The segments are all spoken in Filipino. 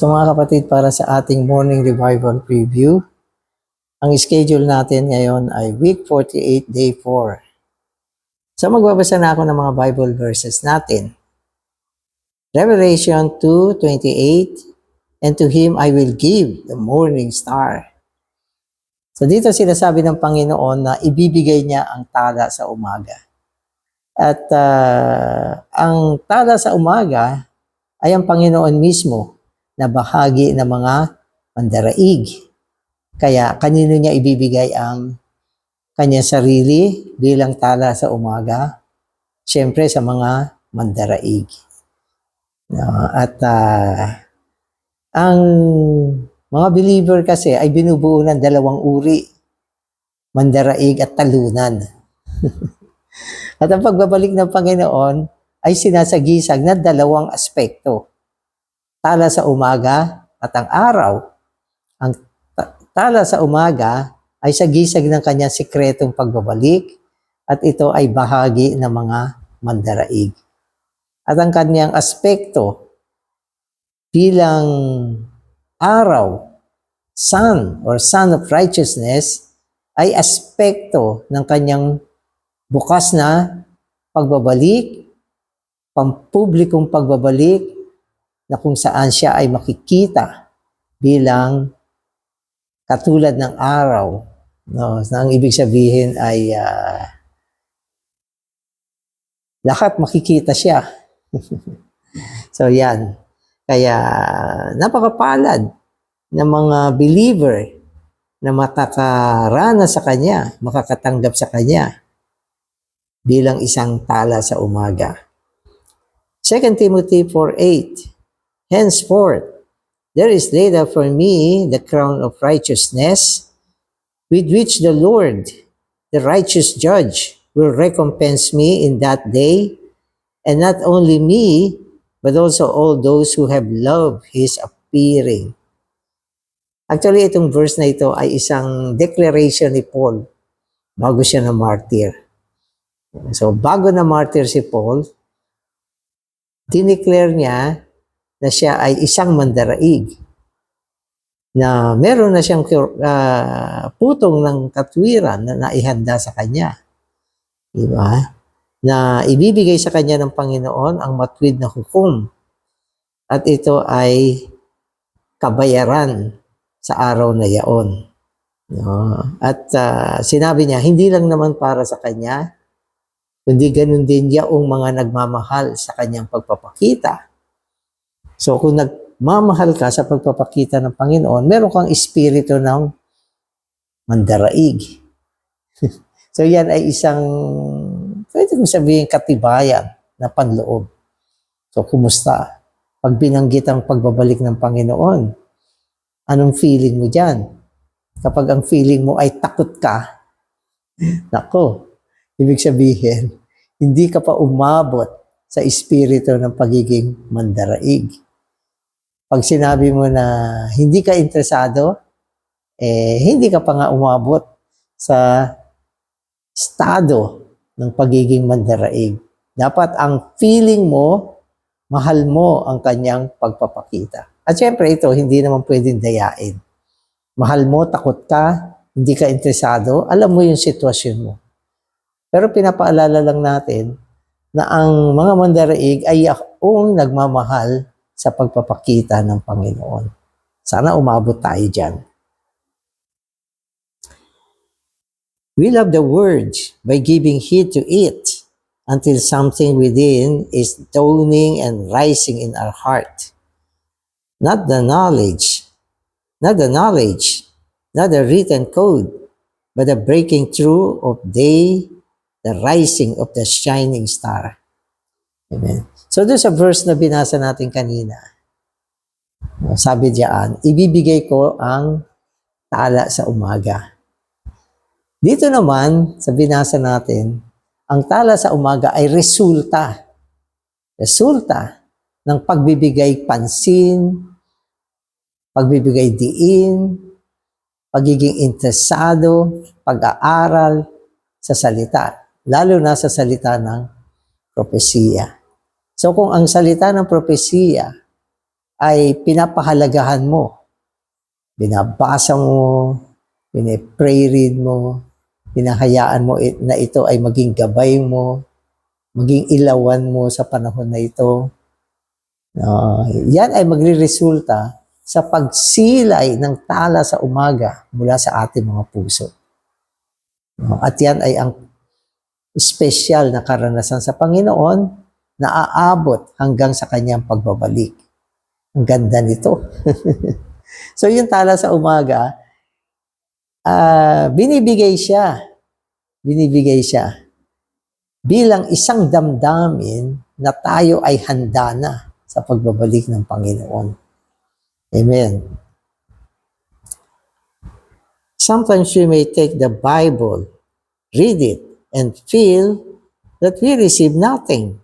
So mga kapatid, para sa ating morning revival preview, ang schedule natin ngayon ay week 48, day 4. So magbabasa na ako ng mga Bible verses natin. Revelation 2:28, and to him I will give the morning star. So dito sinasabi ng Panginoon na ibibigay niya ang tala sa umaga. At ang tala sa umaga ay ang Panginoon mismo na bahagi ng mga mandaraig. Kaya kanino niya ibibigay ang kanyang sarili bilang tala sa umaga? Siyempre sa mga mandaraig. At ang mga believer kasi ay binubuo ng dalawang uri, mandaraig at talunan. At ang pagbabalik ng Panginoon ay sinasagisag na dalawang aspekto. Tala sa umaga at ang araw. Ang tala sa umaga ay sagisag ng kanyang sikretong pagbabalik at ito ay bahagi ng mga mandaraig. At ang kanyang aspekto bilang araw, sun or sun of righteousness, ay aspekto ng kanyang bukas na pagbabalik, pampublikong pagbabalik, na kung saan siya ay makikita bilang katulad ng araw. No? Na ang ibig sabihin ay lahat makikita siya. So yan. Kaya napakapalad ng mga believer na makakaranas sa Kanya, makakatanggap sa Kanya bilang isang tala sa umaga. 2 Timothy 4:8, henceforth, there is laid up for me the crown of righteousness, with which the Lord, the righteous judge, will recompense me in that day, and not only me, but also all those who have loved His appearing. Actually, itong verse na ito ay isang declaration ni Paul bago siya na martyr. So, bago na martyr si Paul, dineclare niya na siya ay isang mandaraig, na meron na siyang putong ng katwiran na naihanda sa kanya. Diba? Na ibibigay sa kanya ng Panginoon ang matuwid na hukom. At ito ay kabayaran sa araw na yaon. No? At sinabi niya, hindi lang naman para sa kanya, kundi ganun din yaong mga nagmamahal sa kanyang pagpapakita. So kung nagmamahal ka sa pagpapakita ng Panginoon, meron kang espiritu ng mandaraig. So yan ay isang, pwede kong sabihin, katibayan na panloob. So kumusta? Pag binanggit ang pagbabalik ng Panginoon, anong feeling mo dyan? Kapag ang feeling mo ay takot ka, nako, ibig sabihin, hindi ka pa umabot sa espiritu ng pagiging mandaraig. Pag sinabi mo na hindi ka interesado, hindi ka pa nga umabot sa estado ng pagiging mandaraig. Dapat ang feeling mo, mahal mo ang kanyang pagpapakita. At syempre ito, hindi naman pwedeng dayain. Mahal mo, takot ka, hindi ka interesado, alam mo yung sitwasyon mo. Pero pinapaalala lang natin na ang mga mandaraig ay ang nagmamahal sa pagpapakita ng Panginoon. Sana umabot tayo dyan. We love the word by giving heed to it until something within is dawning and rising in our heart. Not the knowledge, not the written code, but the breaking through of day, the rising of the shining star. Amen. So doon sa verse na binasa natin kanina, sabi diyan, ibibigay ko ang tala sa umaga. Dito naman, sa binasa natin, ang tala sa umaga ay resulta ng pagbibigay pansin, pagbibigay diin, pagiging interesado, pag-aaral sa salita, lalo na sa salita ng propesiya. So kung ang salita ng propesiya ay pinapahalagahan mo. Binabasa mo, pray read mo, pinahayaan mo na ito ay maging gabay mo, maging ilawan mo sa panahon na ito. Yan ay magre-resulta sa pagsilay ng tala sa umaga mula sa ating mga puso. At yan ay ang espesyal na karanasan sa Panginoon na aabot hanggang sa kanyang pagbabalik. Ang ganda nito. So yung tala sa umaga, binibigay siya bilang isang damdamin na tayo ay handa na sa pagbabalik ng Panginoon. Amen. Sometimes we may take the Bible, read it, and feel that we receive nothing.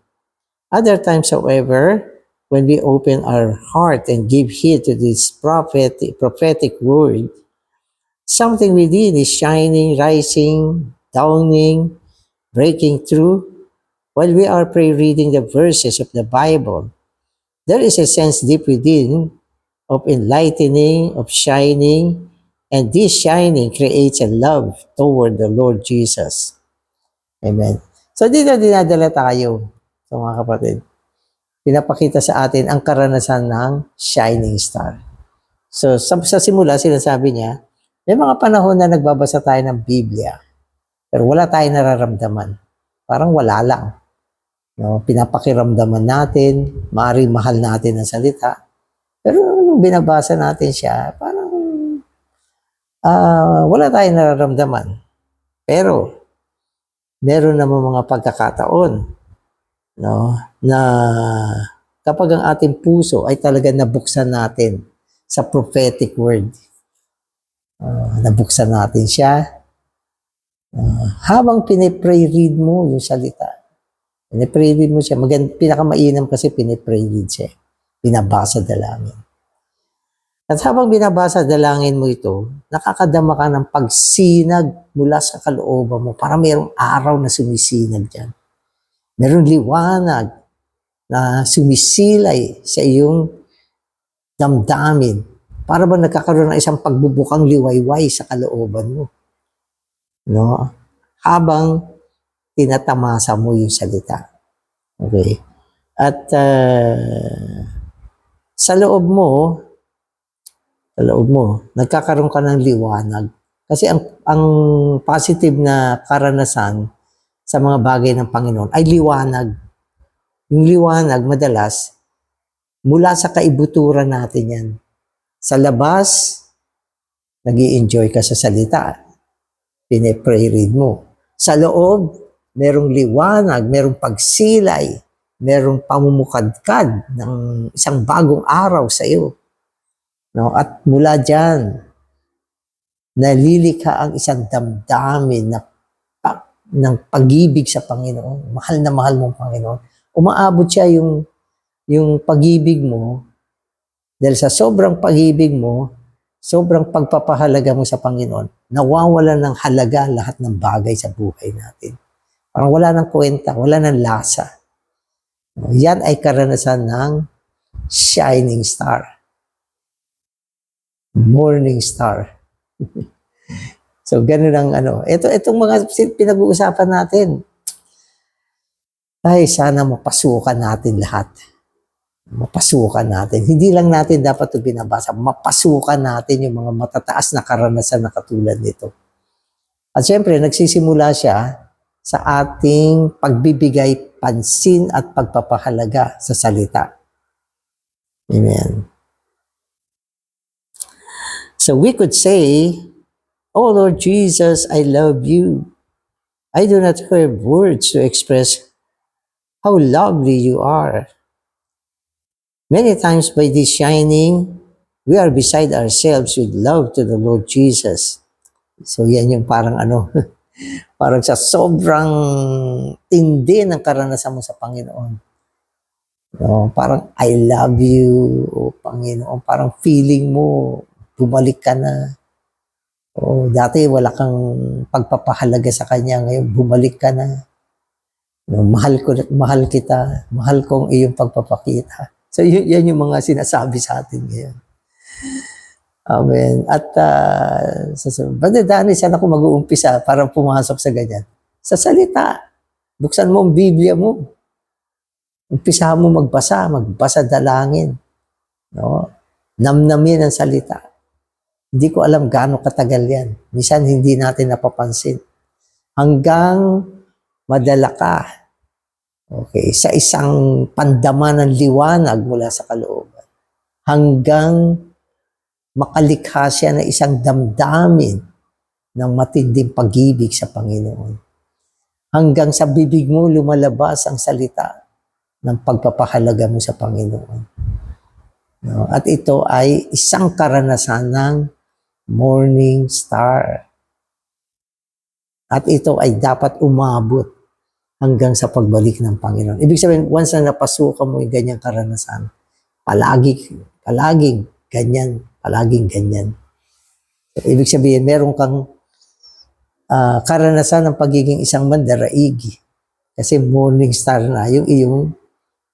Other times, however, when we open our heart and give heed to this prophetic word, something within is shining, rising, dawning, breaking through. While we are reading the verses of the Bible, there is a sense deep within of enlightening, of shining, and this shining creates a love toward the Lord Jesus. Amen. So dito dinadala tayo, so mga kapatid. Pinapakita sa atin ang karanasan ng shining star. So sa simula, sinasabi niya, may mga panahon na nagbabasa tayo ng Biblia, pero wala tayong nararamdaman. Parang wala lang. Pinapakiramdaman natin, maaaring mahal natin ang salita, pero nung binabasa natin siya, parang wala tayong nararamdaman. Pero meron naman mga pagkakataon, na kapag ang ating puso ay talaga nabuksan natin sa prophetic word. Nabuksan natin siya. Habang pinipray read mo yung salita, pinipray read mo siya, pinakamainam kasi pinipray read siya. Binabasa dalangin. At habang binabasa dalangin mo ito, nakakadama ka ng pagsinag mula sa kalooban mo. Para mayroong araw na sumisinag dyan. Mayroong liwanag na sumisilay sa iyong damdamin. Para ba nagkakaroon ng isang pagbubukang liwayway sa kalooban mo. Habang tinatamasa mo yung salita. Okay? At sa loob mo, nagkakaroon ka ng liwanag. Kasi ang positive na karanasan sa mga bagay ng Panginoon ay liwanag. Yung liwanag, madalas, mula sa kaibuturan natin yan. Sa labas, nag-i-enjoy ka sa salita. Pinipray read mo. Sa loob, merong liwanag, merong pagsilay, merong pamumukadkad ng isang bagong araw sa iyo. At mula dyan, nalilikha ang isang damdamin ng pag-ibig sa Panginoon. Mahal na mahal mong Panginoon. Umaabot siya yung pag-ibig mo, dahil sa sobrang pag-ibig mo, sobrang pagpapahalaga mo sa Panginoon, nawawalan ng halaga lahat ng bagay sa buhay natin. Parang wala ng kwenta, wala ng lasa. Yan ay karanasan ng shining star. Morning star. So, ganun ang itong mga pinag-uusapan natin. Ay, sana mapasukan natin lahat. Mapasukan natin. Hindi lang natin dapat ito binabasa. Mapasukan natin yung mga matataas na karanasan na katulad nito. At syempre, nagsisimula siya sa ating pagbibigay pansin at pagpapahalaga sa salita. Amen. So we could say, "Oh Lord Jesus, I love you. I do not have words to express how lovely you are. Many times by this shining, we are beside ourselves with love to the Lord Jesus." So yan yung parang parang sa sobrang tindi ng karanasan mo sa Panginoon. Parang I love you, Panginoon. Parang feeling mo, bumalik ka na. Dati wala kang pagpapahalaga sa Kanya, ngayon bumalik ka na. Mahal kita, mahal ko ang iyong pagpapakita. So yan yung mga sinasabi sa atin ngayon. Amen. At Brother Danny, saan ako mag-uumpisa para pumasok sa ganyan? Sa salita. Buksan mo ang Biblia mo. Umpisa mo magbasa dalangin. No? Namnamin ang salita. Hindi ko alam gaano katagal yan. Minsan hindi natin napapansin. Hanggang madala ka. Okay, sa isang pandaman ng liwanag mula sa kalooban. Hanggang makalikha siya ng isang damdamin ng matinding pag-ibig sa Panginoon. Hanggang sa bibig mo lumalabas ang salita ng pagpapahalaga mo sa Panginoon. No? At ito ay isang karanasan ng morning star. At ito ay dapat umabot hanggang sa pagbalik ng Panginoon. Ibig sabihin, once na napasukan mo yung ganyang karanasan, palaging ganyan. So, ibig sabihin, meron kang karanasan ng pagiging isang mandaraig. Kasi morning star na yung iyong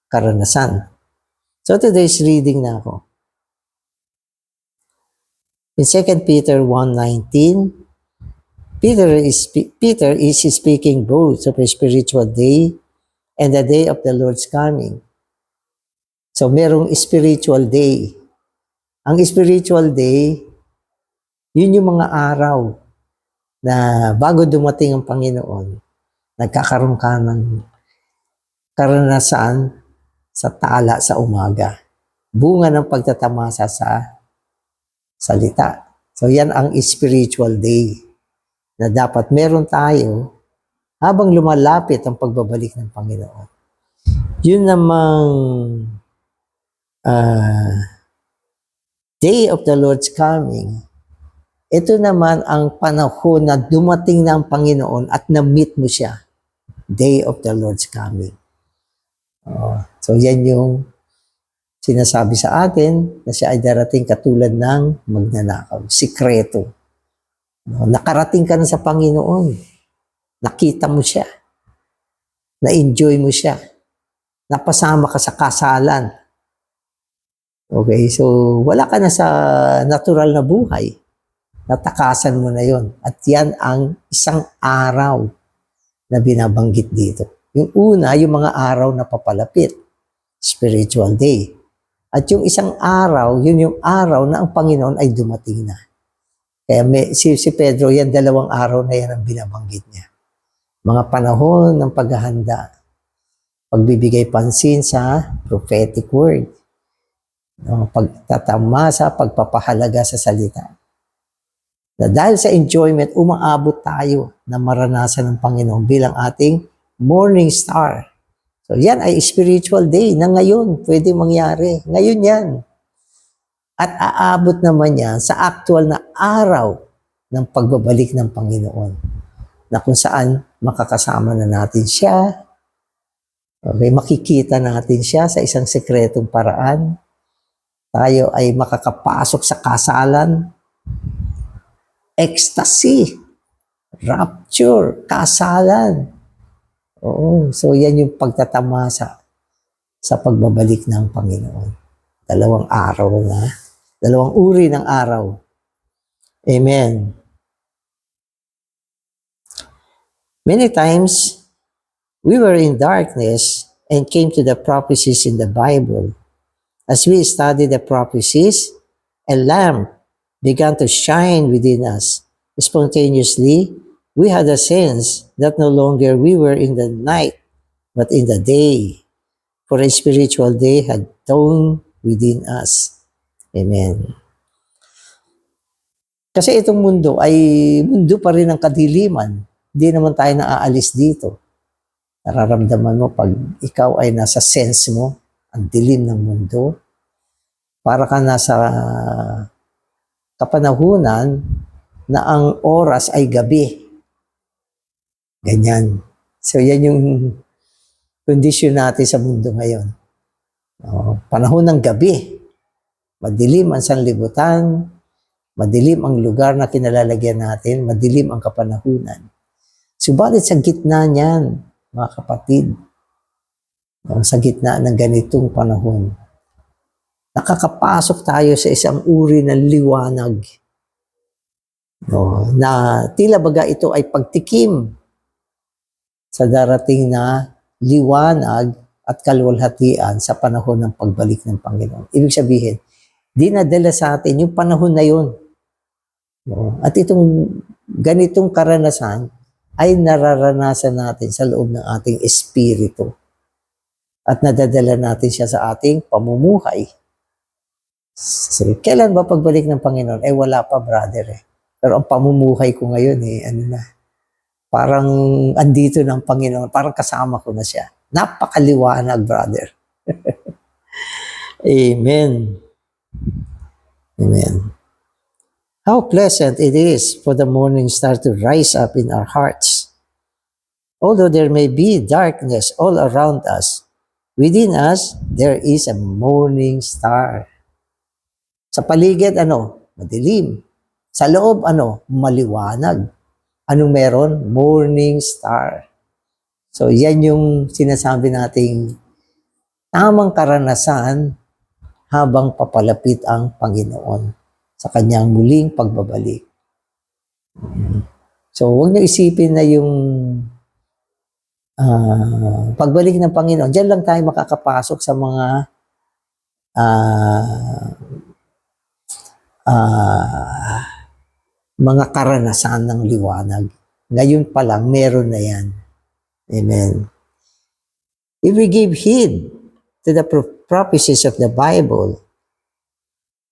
karanasan. So today's reading na ako. In 2 Peter 1:19, Peter is speaking both of a spiritual day and the day of the Lord's coming. So merong spiritual day. Ang spiritual day, yun yung mga araw na bago dumating ang Panginoon, nagkakaroon ka ng karanasan sa tala sa umaga. Bunga ng pagtatamasa sa salita. So yan ang spiritual day na dapat meron tayo habang lumalapit ang pagbabalik ng Panginoon. Yun namang day of the Lord's coming, ito naman ang panahon na dumating na ang Panginoon at na-meet mo siya. Day of the Lord's coming. So yan yung sinasabi sa atin na siya ay darating katulad ng magnanakaw. Sikreto. Nakarating ka na sa Panginoon. Nakita mo siya. Na-enjoy mo siya. Napasama ka sa kasalan. Okay, so wala ka na sa natural na buhay. Natakasan mo na yon. At yan ang isang araw na binabanggit dito. Yung una, yung mga araw na papalapit. Spiritual day. At yung isang araw, yun yung araw na ang Panginoon ay dumating na. Kaya si Pedro, yan 2 araw na yan ang binabanggit niya. Mga panahon ng paghahanda. Pagbibigay pansin sa prophetic word. Pagtatamasa, pagpapahalaga sa salita. Na dahil sa enjoyment, umaabot tayo na maranasan ng Panginoon bilang ating morning star. So yan ay spiritual day na ngayon pwede mangyari. Ngayon yan. At aabot naman yan sa actual na araw ng pagbabalik ng Panginoon. Na kung saan makakasama na natin siya. Okay, makikita natin siya sa isang sekretong paraan. Tayo ay makakapasok sa kasalan. Ecstasy. Rapture. Kasalan. Oo, so yan yung pagtatamasa sa pagbabalik ng Panginoon. 2 araw na, 2 uri ng araw. Amen. Many times, we were in darkness and came to the prophecies in the Bible. As we studied the prophecies, a lamp began to shine within us. Spontaneously, we had a sense that no longer we were in the night, but in the day. For a spiritual day had dawned within us. Amen. Kasi itong mundo ay mundo pa rin ng kadiliman. Hindi naman tayo naaalis dito. Nararamdaman mo pag ikaw ay nasa sense mo, ang dilim ng mundo, para ka nasa kapanahunan na ang oras ay gabi. Ganyan. So yan yung kondisyon natin sa mundo ngayon. Panahon ng gabi. Madilim ang sanlibutan, madilim ang lugar na kinalalagyan natin, madilim ang kapanahunan. Subalit sa gitna niyan, mga kapatid, sa gitna ng ganitong panahon, Nakakapasok tayo sa isang uri ng liwanag. No, na tila baga ito ay pagtikim sa darating na liwanag at kaluwalhatian sa panahon ng pagbalik ng Panginoon. Ibig sabihin, dinadala sa atin yung panahon na yun. No? At itong ganitong karanasan ay nararanasan natin sa loob ng ating espiritu. At nadadala natin siya sa ating pamumuhay. So, kailan ba pagbalik ng Panginoon? Wala pa, brother. Pero ang pamumuhay ko ngayon, parang andito ng Panginoon. Parang kasama ko na siya. Napakaliwanag, brother. Amen. Amen. How pleasant it is for the morning star to rise up in our hearts. Although there may be darkness all around us, within us, there is a morning star. Sa paligid, madilim. Sa loob, maliwanag. Anong meron? Morning star. So, yan yung sinasabi nating tamang karanasan habang papalapit ang Panginoon sa kanyang muling pagbabalik. So, huwag niyo isipin na yung pagbalik ng Panginoon, diyan lang tayo makakapasok sa mga mga karanasan ng liwanag. Ngayon pa lang, meron na yan. Amen. If we give heed to the prophecies of the Bible,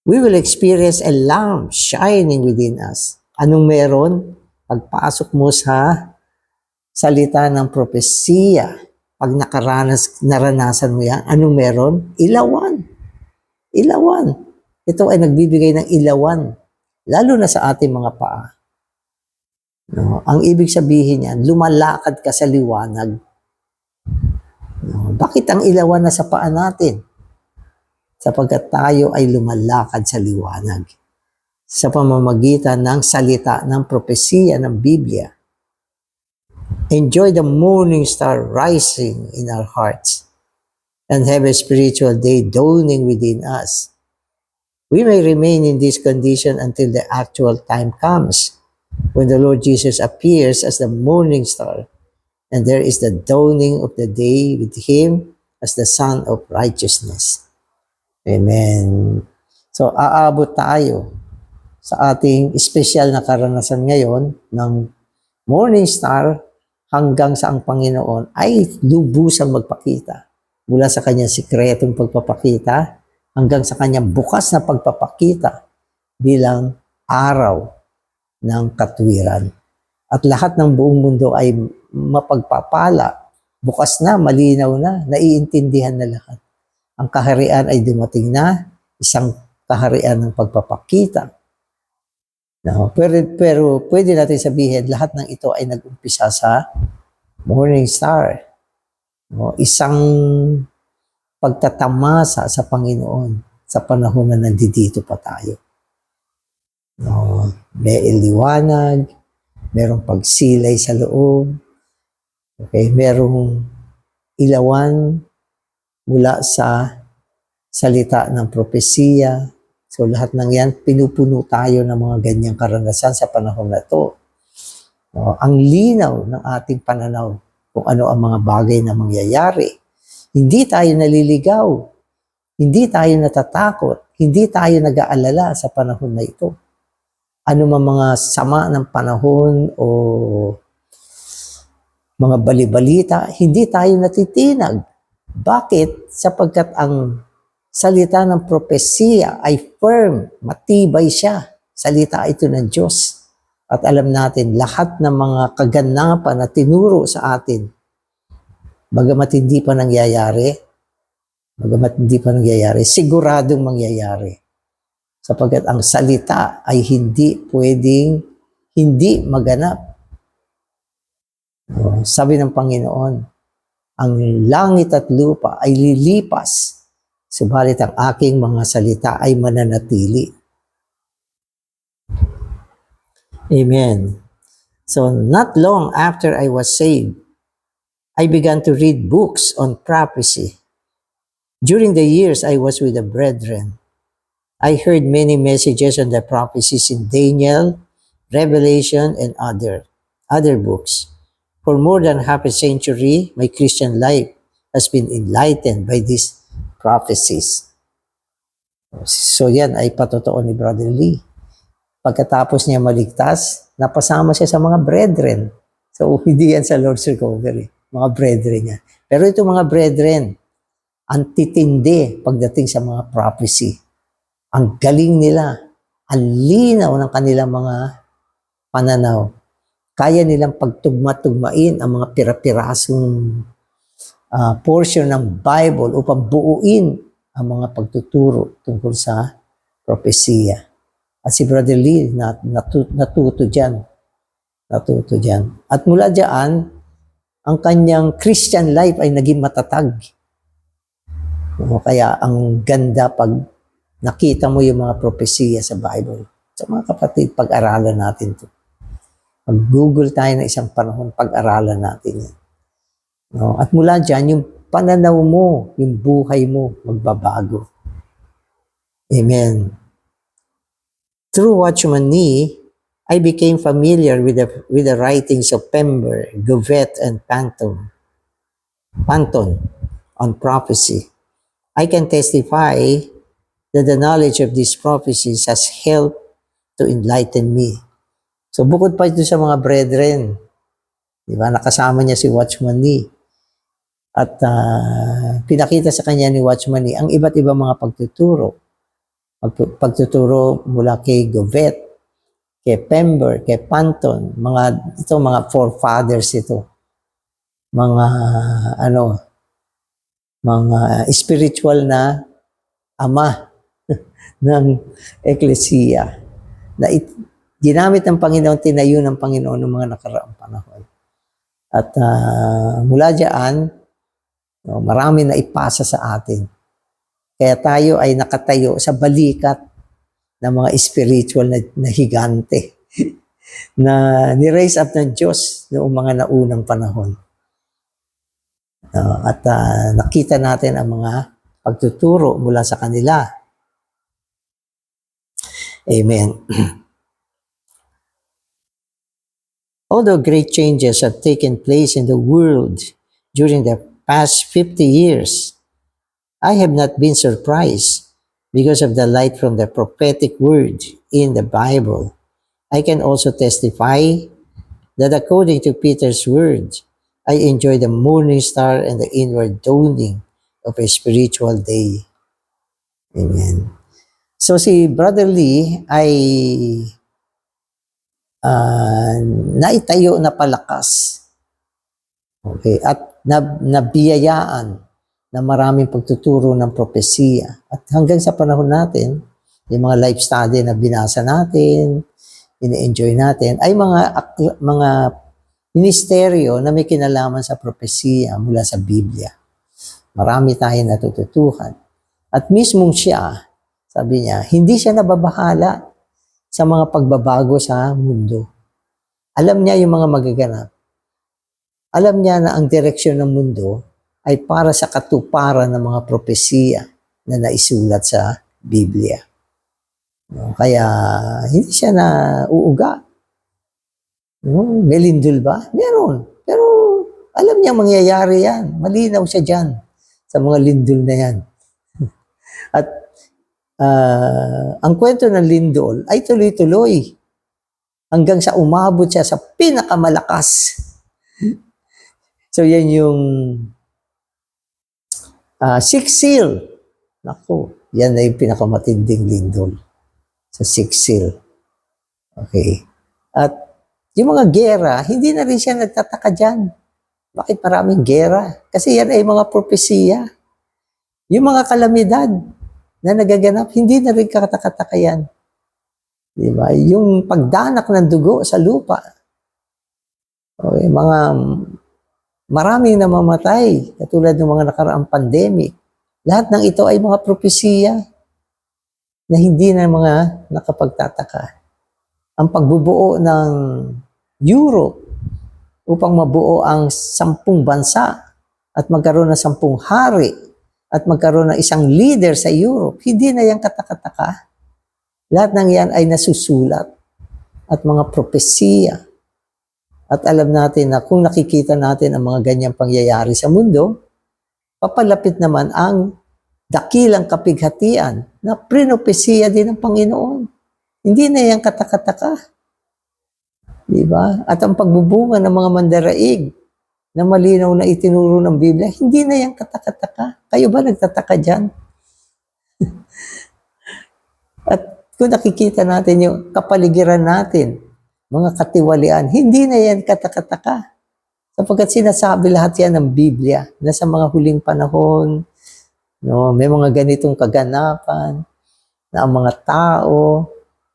we will experience a lamp shining within us. Anong meron? Pagpasok mo sa salita ng propesiya, pag naranasan mo yan, anong meron? Ilawan. Ilawan. Ito ay nagbibigay ng ilawan, lalo na sa ating mga paa. No? Ang ibig sabihin yan, lumalakad ka sa liwanag. No? Bakit ang ilawan na sa paa natin? Sapagkat tayo ay lumalakad sa liwanag sa pamamagitan ng salita ng propesiya ng Biblia. Enjoy the morning star rising in our hearts and have a spiritual day dawning within us. We may remain in this condition until the actual time comes when the Lord Jesus appears as the morning star and there is the dawning of the day with Him as the Son of Righteousness. Amen. So, aabot tayo sa ating espesyal na karanasan ngayon ng morning star hanggang sa ang Panginoon ay lubusang magpakita. Mula sa kanyang sikretong pagpapakita hanggang sa kanyang bukas na pagpapakita bilang araw ng katwiran. At lahat ng buong mundo ay mapagpapala. Bukas na, malinaw na, naiintindihan na lahat. Ang kaharian ay dumating na, isang kaharian ng pagpapakita. No, pero pwede natin sabihin, lahat ng ito ay nag-umpisa sa morning star. No, isang pagtatamasa sa Panginoon sa panahon na nandito pa tayo. No, may liwanag, merong pagsilay sa loob, okay, merong ilawan mula sa salita ng propesiya. So lahat ng yan, pinupuno tayo ng mga ganyang karanasan sa panahon na ito. No, ang linaw ng ating pananaw kung ano ang mga bagay na mangyayari. Hindi tayo naliligaw, hindi tayo natatakot, hindi tayo nag-aalala sa panahon na ito. Ano man mga sama ng panahon o mga balibalita, hindi tayo natitinag. Bakit? Sapagkat ang salita ng propesiya ay firm, matibay siya. Salita ito ng Diyos. At alam natin, lahat ng mga kaganapan na tinuro sa atin, bagamat hindi pa nangyayari, siguradong mangyayari. Sapagkat ang salita ay hindi pwedeng hindi maganap. Sabi ng Panginoon, ang langit at lupa ay lilipas, subalit ang aking mga salita ay mananatili. Amen. So, not long after I was saved, I began to read books on prophecy. During the years I was with the brethren, I heard many messages on the prophecies in Daniel, Revelation, and other books. For more than half a century, my Christian life has been enlightened by these prophecies. So yan ay patotoo ni Brother Lee. Pagkatapos niya maligtas, napasama siya sa mga brethren. So hindi yan sa Lord's Recovery, mga brethren niya. Pero itong mga brethren, ang titindi pagdating sa mga prophecy. Ang galing nila, ang linaw ng kanilang mga pananaw. Kaya nilang pagtugma-tugmain ang mga pira-pirasong portion ng Bible upang buuin ang mga pagtuturo tungkol sa propesya. At si Brother Lee natuto dyan. Natuto dyan. At mula dyan, ang kanyang Christian life ay naging matatag. Kaya ang ganda pag nakita mo yung mga propesya sa Bible. So mga kapatid, pag-aralan natin to. Mag-google tayo ng isang panahon, pag-aralan natin yan. No? At mula dyan, yung pananaw mo, yung buhay mo, magbabago. Amen. Through Watchman Nee, I became familiar with the writings of Pember, Gouvet, and Panton on prophecy. I can testify that the knowledge of these prophecies has helped to enlighten me. So bukod pa ito sa mga brethren, di ba, nakasama niya si Watchman Nee. At pinakita sa kanya ni Watchman Nee ang iba't ibang mga pagtuturo. Pagtuturo mula kay Gouvet, kay Pember, kay Panton, mga forefathers ito. Mga spiritual na ama ng Eklesiya na ginamit ng Panginoon, tinayo ng Panginoon ng mga nakaraang panahon. At mula diyan, marami na ipasa sa atin. Kaya tayo ay nakatayo sa balikat ng mga spiritual na higante na ni-raise up ng Diyos noong mga naunang panahon. At nakita natin ang mga pagtuturo mula sa kanila. Amen. Although great changes have taken place in the world during the past 50 years, I have not been surprised because of the light from the prophetic word in the Bible. I can also testify that according to Peter's words, I enjoy the morning star and the inward dawning of a spiritual day. Amen. So si Brother Lee ay naitayo na palakas. Okay, at nabiyayaan na maraming pagtuturo ng propesya. At hanggang sa panahon natin, yung mga life study na binasa natin, ini-enjoy natin, ay mga ministeryo na may kinalaman sa propesya mula sa Biblia. Marami tayong natututuhan. At mismong siya, sabi niya, hindi siya nababahala sa mga pagbabago sa mundo. Alam niya yung mga magaganap. Alam niya na ang direksyon ng mundo ay para sa katuparan ng mga propesya na naisulat sa Biblia. Kaya hindi siya na uuga. May lindol ba? Meron. Pero alam niya mangyayari yan. Malinaw siya dyan sa mga lindol na yan. At ang kwento ng lindol ay tuloy-tuloy hanggang sa umabot siya sa pinakamalakas. So yan yung sixth seal. Naku, yan na yung pinakamatinding lindol sa sixth seal. Okay. At yung mga gera, hindi na rin siya nagtataka dyan. Bakit maraming gera? Kasi yan ay mga propesiya. Yung mga kalamidad na nagaganap, hindi na rin kakataka yan. Diba? Yung pagdanak ng dugo sa lupa. Okay, maraming namamatay, katulad ng mga nakaraang pandemic. Lahat ng ito ay mga propesiya na hindi na mga nakapagtataka. Ang pagbubuo ng Europe upang mabuo ang 10 bansa at magkaroon ng 10 hari at magkaroon ng isang leader sa Europe, hindi na yan katakataka. Lahat ng yan ay nasusulat at mga propesiya. At alam natin na kung nakikita natin ang mga ganyang pangyayari sa mundo, papalapit naman ang dakilang kapighatian na prinopesiya din ng Panginoon. Hindi na yan katakataka. Diba? At ang pagbubunga ng mga mandaraig na malinaw na itinuro ng Biblia, hindi na yan katakataka. Kayo ba nagtataka dyan? At kung nakikita natin yung kapaligiran natin, mga katiwalian, hindi na yan katakataka. Sapagkat sinasabi lahat yan ng Biblia na sa mga huling panahon, no, may mga ganitong kaganapan na ang mga tao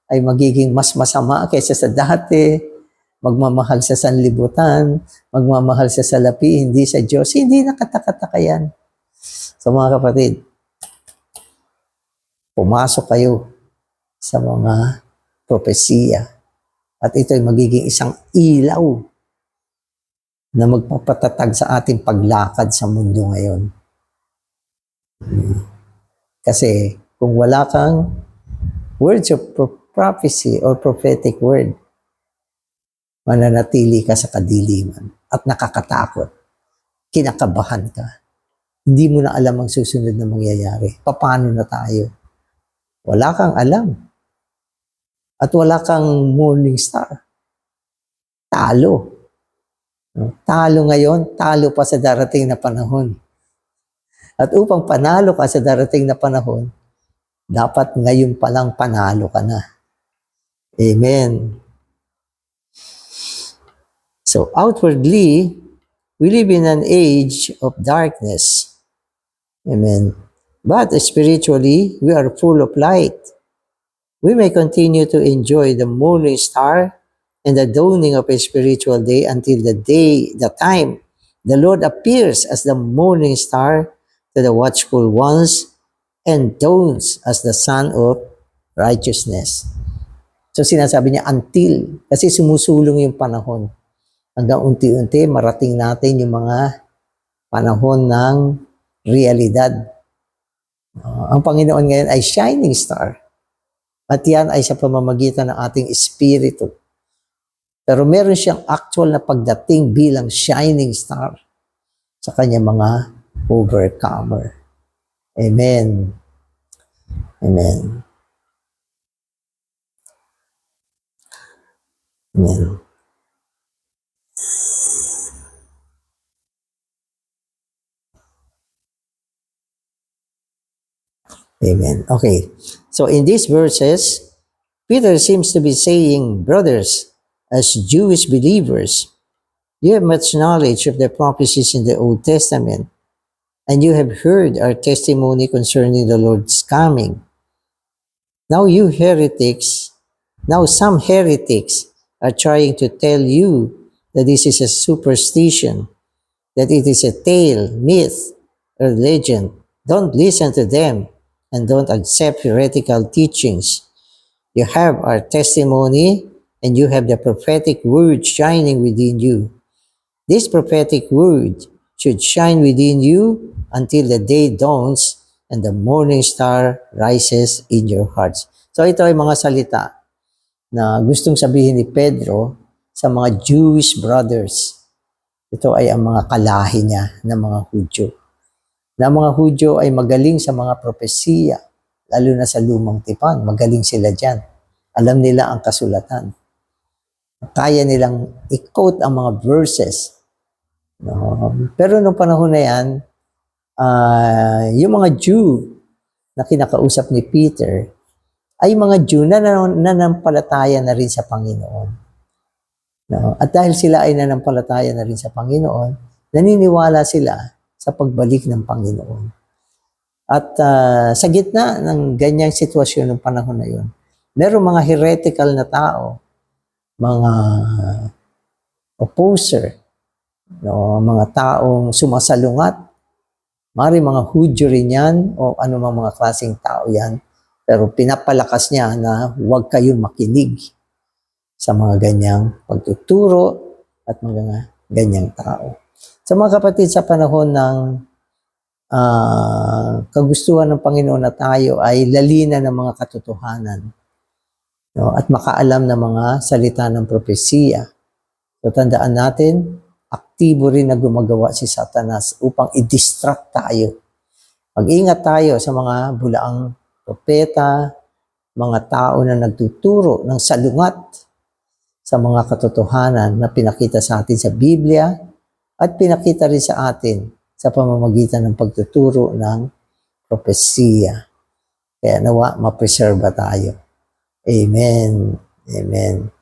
ay magiging mas masama kaysa sa dati, magmamahal sa sanlibutan, magmamahal sa salapi, hindi sa Diyos. Hindi na katakataka yan. So mga kapatid, pumasok kayo sa mga propesiya at ito ay magiging isang ilaw na magpapatatag sa ating paglakad sa mundo ngayon. Kasi kung wala kang words of prophecy or prophetic word, mananatili ka sa kadiliman at nakakatakot. Kinakabahan ka. Hindi mo na alam ang susunod na mangyayari. Paano na tayo? Wala kang alam. At wala kang morning star. Talo. Talo ngayon, talo pa sa darating na panahon. At upang panalo ka sa darating na panahon, dapat ngayon pa lang panalo ka na. Amen. So outwardly, we live in an age of darkness. Amen. But spiritually, we are full of light. We may continue to enjoy the morning star and the dawning of a spiritual day until the time the Lord appears as the morning star to the watchful ones and dawns as the sun of righteousness. So sinasabi niya until, kasi sumusulong yung panahon. Hanggang unti-unti marating natin yung mga panahon ng realidad. Ang Panginoon ngayon ay shining star. At yan ay sa pamamagitan ng ating espiritu. Pero meron siyang actual na pagdating bilang shining star sa kanyang mga overcomer. Amen. Amen. Amen. Amen. Okay. So in these verses, Peter seems to be saying, brothers, as Jewish believers, you have much knowledge of the prophecies in the Old Testament, and you have heard our testimony concerning the Lord's coming. Now some heretics are trying to tell you that this is a superstition, that it is a tale, myth, or legend. Don't listen to them and don't accept heretical teachings. You have our testimony and you have the prophetic word shining within you. This prophetic word should shine within you until the day dawns and the morning star rises in your hearts. So ito ay mga salita na gustong sabihin ni Pedro sa mga Jewish brothers. Ito ay ang mga kalahi niya na mga Hudyo. Na mga Hudyo ay magaling sa mga propesiya, lalo na sa lumang tipan. Magaling sila dyan. Alam nila ang kasulatan. Kaya nilang i-quote ang mga verses. Pero nung panahon na yan, yung mga Jew na kinakausap ni Peter, ay mga Jew na nanampalataya na rin sa Panginoon. At dahil sila ay nanampalataya na rin sa Panginoon, naniniwala sila sa pagbalik ng Panginoon. At sa gitna ng ganyang sitwasyon ng panahon na yun, merong mga heretical na tao, mga opposer, mga taong sumasalungat, mari mga Hudyo rin yan, o anumang mga klaseng tao yan, pero pinapalakas niya na huwag kayong makinig sa mga ganyang pagtuturo at mga ganyang tao. Sa mga kapatid, sa panahon ng kagustuhan ng Panginoon na tayo ay lalina ng mga katotohanan, no? At makaalam ng mga salita ng propesiya. So tandaan natin, aktibo rin na gumagawa si Satanas upang i-distract tayo. Mag-ingat tayo sa mga bulaang propeta, mga tao na nagtuturo ng salungat sa mga katotohanan na pinakita sa atin sa Biblia at pinakita rin sa atin sa pamamagitan ng pagtuturo ng propesiya. Kaya nawa, mapreserba tayo. Amen. Amen.